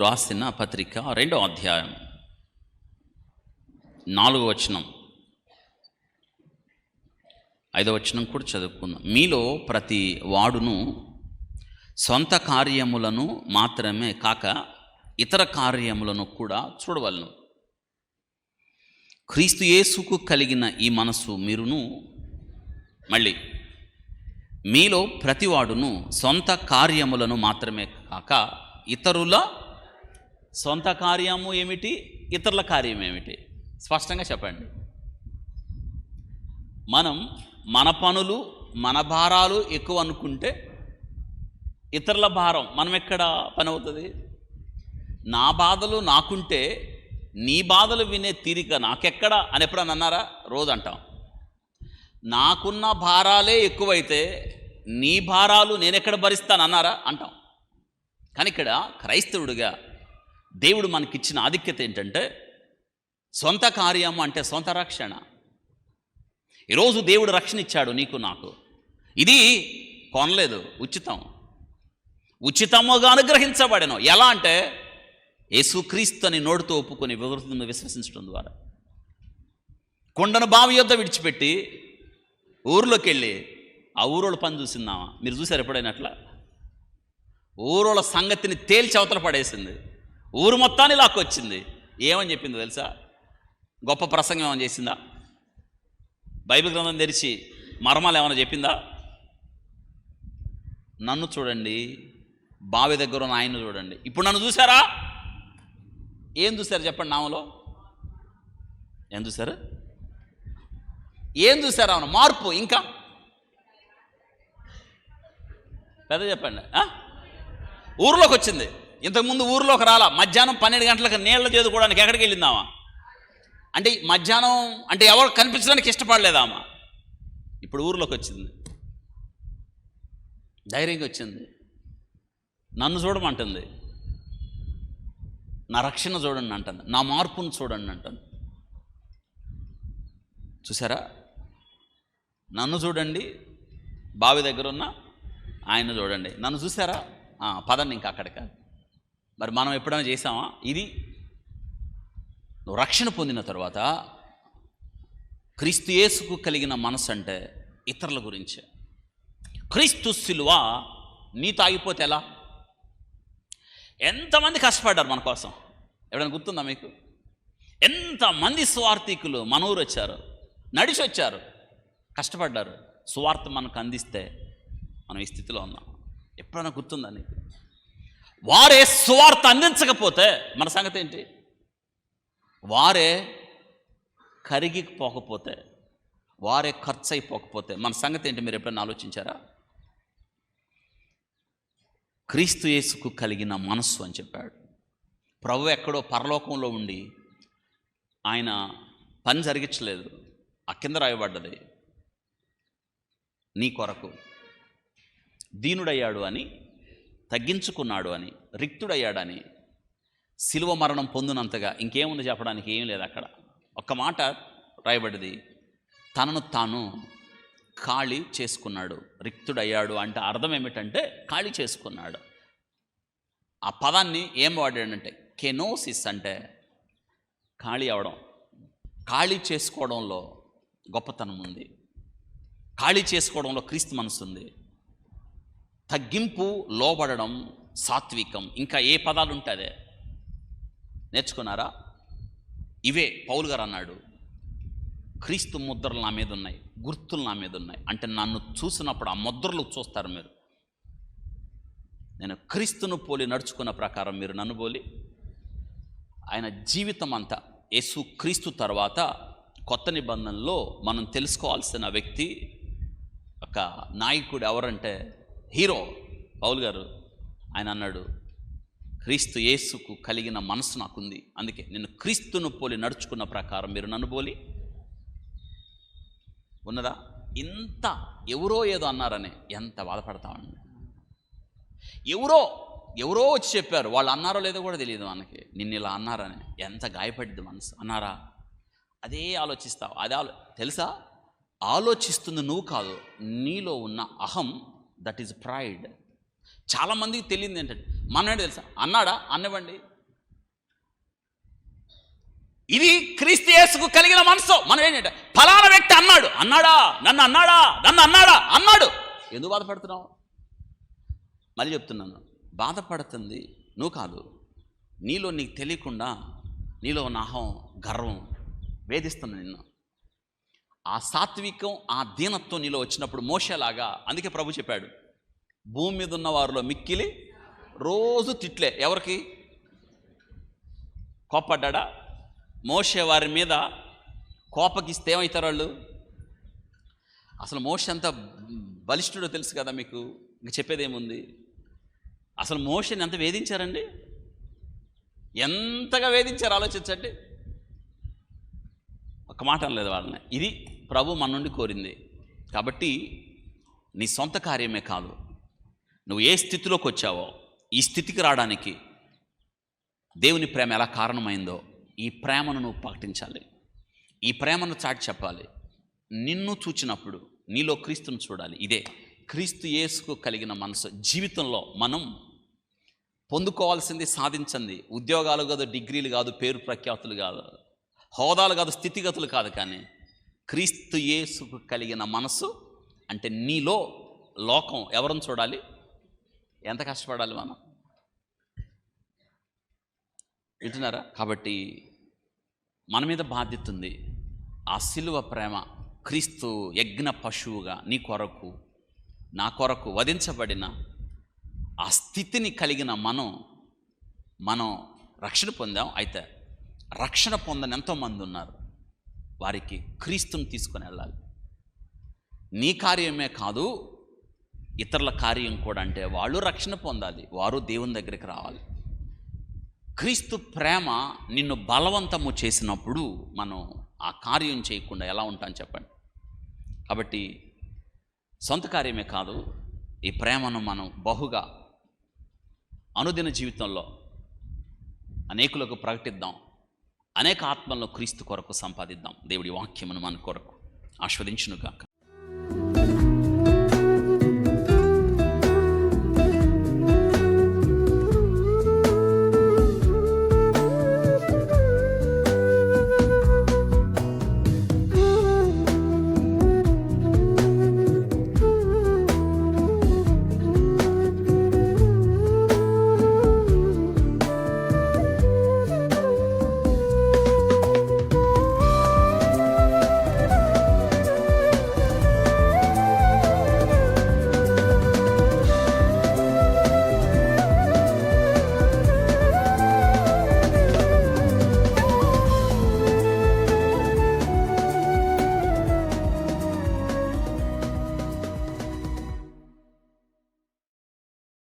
రాసిన పత్రిక 2వ అధ్యాయం 4వ వచనం 5వ వచనం కూడా చదువుకుందాం. మీలో ప్రతి వాడును సొంత కార్యములను మాత్రమే కాక ఇతర కార్యములను కూడా చూడవలను. క్రీస్తు యేసుకు కలిగిన ఈ మనసు మీరును. మళ్ళీ మీలో ప్రతివాడును సొంత కార్యములను మాత్రమే కాక ఇతరుల సొంత కార్యము ఏమిటి, ఇతరుల కార్యం ఏమిటి? స్పష్టంగా చెప్పండి. మనం మన పనులు మన భారాలు ఎక్కువ అనుకుంటే ఇతరుల భారం మనం ఎక్కడ పని అవుతుంది? నా బాధలు నాకుంటే నీ బాధలు వినే తీరిక నాకెక్కడ అని ఎప్పుడన్నా అన్నారా? రోజు అంటాం. నాకున్న భారాలే ఎక్కువైతే నీ భారాలు నేనెక్కడ భరిస్తాను అన్నారా? అంటాం. కానీ ఇక్కడ క్రైస్తవుడిగా దేవుడు మనకిచ్చిన ఆధిక్యత ఏంటంటే సొంత కార్యము అంటే సొంత రక్షణ. ఈరోజు దేవుడు రక్షణ ఇచ్చాడు నీకు నాకు. ఇది కొనలేదు, ఉచితం. ఉచితముగా అనుగ్రహించబడను. ఎలా అంటే యేసుక్రీస్తుని నోటితో ఒప్పుకొని విశ్వసించడం ద్వారా. కొండను బావి యొద్ద విడిచిపెట్టి ఊరిలోకి వెళ్ళి ఆ ఊరోళ్ళ పని చూసిందామా? మీరు చూసారు ఎప్పుడైనా అట్లా? ఊరోళ్ళ సంగతిని తేల్చి అవతల పడేసింది, ఊరు మొత్తాన్ని లాక్కొచ్చింది. ఏమని చెప్పిందో తెలుసా? గొప్ప ప్రసంగం ఏమైనా చేసిందా? బైబిల్ గ్రంథం తెరిచి మర్మాలు ఏమైనా చెప్పిందా? నన్ను చూడండి, బావి దగ్గర ఉన్న ఆయన్ను చూడండి. ఇప్పుడు నన్ను చూసారా? ఏం చూశారు చెప్పండి? నామలో ఏం చూశారు? ఏం చూశారు? అవును, మార్పు. ఇంకా పెద్ద చెప్పండి. ఊరిలోకి వచ్చింది. ఇంతకుముందు ఊరిలోకి రాలా. మధ్యాహ్నం 12 గంటలకు నీళ్లు చేదుకోవడానికి ఎక్కడికి వెళ్ళిందామా? అంటే మధ్యాహ్నం అంటే ఎవరు కనిపించడానికి ఇష్టపడలేదామా? ఇప్పుడు ఊరిలోకి వచ్చింది, ధైర్యంగా వచ్చింది. నన్ను చూడమంటుంది, నా రక్షణ చూడండి అంటుంది, నా మార్పును చూడండి అంటుంది. చూసారా? నన్ను చూడండి, బావి దగ్గర ఉన్న ఆయన చూడండి. నన్ను చూసారా? పదండి ఇంకా అక్కడికి. మరి మనం ఎప్పుడైనా చేసామా ఇది? నువ్వు రక్షణ పొందిన తర్వాత క్రీస్తు యేసుకు కలిగిన మనసు అంటే ఇతరుల గురించే. క్రీస్తు శిలువ నీతో ఆగిపోతే ఎలా? ఎంతమంది కష్టపడ్డారు మన కోసం? ఎప్పుడైనా గుర్తుందా మీకు? ఎంతమంది స్వార్థికులు మన ఊరు వచ్చారు, నడిచి వచ్చారు, కష్టపడ్డారు. సువార్త మనకు అందిస్తే మనం ఈ స్థితిలో ఉన్నాం. ఎప్పుడైనా గుర్తుందా నీకు? వారే సువార్త అందించకపోతే మన సంగతి ఏంటి? వారే కరిగిపోకపోతే, వారే ఖర్చు అయిపోకపోతే మన సంగతి ఏంటి? మీరు ఎప్పుడైనా ఆలోచించారా? క్రీస్తు యేసుకు కలిగిన మనస్సు అని చెప్పాడు. ప్రభు ఎక్కడో పరలోకంలో ఉండి ఆయన పని జరిగించలేదు. ఆ కింద రాయబడ్డది, నీ కొరకు దీనుడయ్యాడు అని, తగ్గించుకున్నాడు అని, రిక్తుడయ్యాడని, శిలువ మరణం పొందినంతగా ఇంకేముంది చెప్పడానికి? ఏం లేదు అక్కడ. ఒక్క మాట రాయబడింది, తనను తాను ఖాళీ చేసుకున్నాడు. రిక్తుడయ్యాడు అంటే అర్థం ఏమిటంటే ఖాళీ చేసుకున్నాడు. ఆ పదాన్ని ఏం వాడాడంటే కెనోసిస్, అంటే ఖాళీ అవడం. ఖాళీ చేసుకోవడంలో గొప్పతనం ఉంది, ఖాళీ చేసుకోవడంలో క్రీస్తు మనసు ఉంది. తగ్గింపు, లోబడడం, సాత్వికం, ఇంకా ఏ పదాలు ఉంటుందే నేర్చుకున్నారా? ఇవే పౌలు గారు అన్నాడు, క్రీస్తు ముద్రలు నా మీద ఉన్నాయి, గుర్తులు నా మీద ఉన్నాయి. అంటే నన్ను చూసినప్పుడు ఆ ముద్రలు చూస్తారు మీరు. నేను క్రీస్తును పోలి నడుచుకున్న ప్రకారం మీరు నన్ను పోలి. ఆయన జీవితం అంతా యేసు క్రీస్తు తర్వాత కొత్త నిబంధనలో మనం తెలుసుకోవాల్సిన వ్యక్తి, ఒక నాయకుడు ఎవరంటే హీరో పౌలు గారు. ఆయన అన్నాడు, క్రీస్తు యేసుకు కలిగిన మనసు నాకుంది, అందుకే నేను క్రీస్తును పోలి నడుచుకున్న ప్రకారం మీరు నన్ను పోలి. ఉన్నదా? ఇంత ఎవరో ఏదో అన్నారని ఎంత బాధపడతామండి. ఎవరో వచ్చి చెప్పారు, వాళ్ళు అన్నారో లేదో కూడా తెలియదు మనకి. నిన్ను ఇలా అన్నారని ఎంత గాయపడింది మనసు. అన్నారా? అదే ఆలోచిస్తావు. తెలుసా? ఆలోచిస్తుంది నువ్వు కాదు, నీలో ఉన్న అహం. That is pride. చాలామందికి తెలియదు ఏంటంటే, మన తెలుసా? అన్నాడా? అన్నవ్వండి. ఇది క్రీస్తు యేసుకు కలిగిన మనసు. మనం ఏంటంటే ఫలానా వ్యక్తి అన్నాడా నన్ను అన్నాడు. ఎందుకు బాధపడుతున్నావు? మళ్ళీ చెప్తున్నాను, బాధపడుతుంది నువ్వు కాదు, నీలో నీకు తెలియకుండా నీలో ఉన్న అహం, గర్వం వేధిస్తున్నా నిన్ను. ఆ సాత్వికం, ఆ దీనత్వం నీలో వచ్చినప్పుడు మోషేలాగా, అందుకే ప్రభు చెప్పాడు, భూమి మీద ఉన్న వారిలో మిక్కిలి రోజు తిట్లే. ఎవరికి? కోపడ్డా? మోషే వారి మీద కోపగిస్తే ఏమవుతారు వాళ్ళు? అసలు మోషే ఎంత బలిష్ఠుడో తెలుసు కదా మీకు, ఇంక చెప్పేదేముంది. అసలు మోషేని ఎంత వేధించారండి, ఎంతగా వేధించారు ఆలోచించండి. ఒక మాట అనలేదు వాళ్ళని. ఇది ప్రభు మన నుండి కోరింది. కాబట్టి నీ సొంత కార్యమే కాదు, నువ్వు ఏ స్థితిలోకి వచ్చావో ఈ స్థితికి రావడానికి దేవుని ప్రేమ ఎలా కారణమైందో ఈ ప్రేమను నువ్వు ప్రకటించాలి, ఈ ప్రేమను చాటి చెప్పాలి. నిన్ను చూచినప్పుడు నీలో క్రీస్తును చూడాలి. ఇదే క్రీస్తు యేసుకు కలిగిన మనసు. జీవితంలో మనం పొందుకోవాల్సింది, సాధించింది ఉద్యోగాలు కాదు, డిగ్రీలు కాదు, పేరు ప్రఖ్యాతులు కాదు, హోదాలు కాదు, స్థితిగతులు కాదు, కానీ క్రీస్తు యేసుకు కలిగిన మనసు అంటే నీలో లోకం ఎవరిని చూడాలి? ఎంత కష్టపడాలి మనం, వింటున్నారా? కాబట్టి మన మీద బాధ్యత ఉంది. ఆ సిలువ ప్రేమ, క్రీస్తు యజ్ఞ పశువుగా నీ కొరకు నా కొరకు వధించబడిన ఆ స్థితిని కలిగిన మనం రక్షణ పొందాం. అయితే రక్షణ పొందని ఎంతోమంది ఉన్నారు, వారికి క్రీస్తుని తీసుకొని వెళ్ళాలి. నీ కార్యమే కాదు, ఇతరుల కార్యం కూడా. అంటే వాళ్ళు రక్షణ పొందాలి, వారు దేవుని దగ్గరికి రావాలి. క్రీస్తు ప్రేమ నిన్ను బలవంతము చేసినప్పుడు మనం ఆ కార్యం చేయకుండా ఎలా ఉంటాం చెప్పండి. కాబట్టి సొంత కార్యమే కాదు, ఈ ప్రేమను మనం బహుగా అనుదిన జీవితంలో అనేకులకు ప్రకటిద్దాం, అనేక ఆత్మలను క్రీస్తు కొరకు సంపాదిద్దాం. దేవుడి వాక్యమును మన కొరకు ఆస్వాదించును గాక.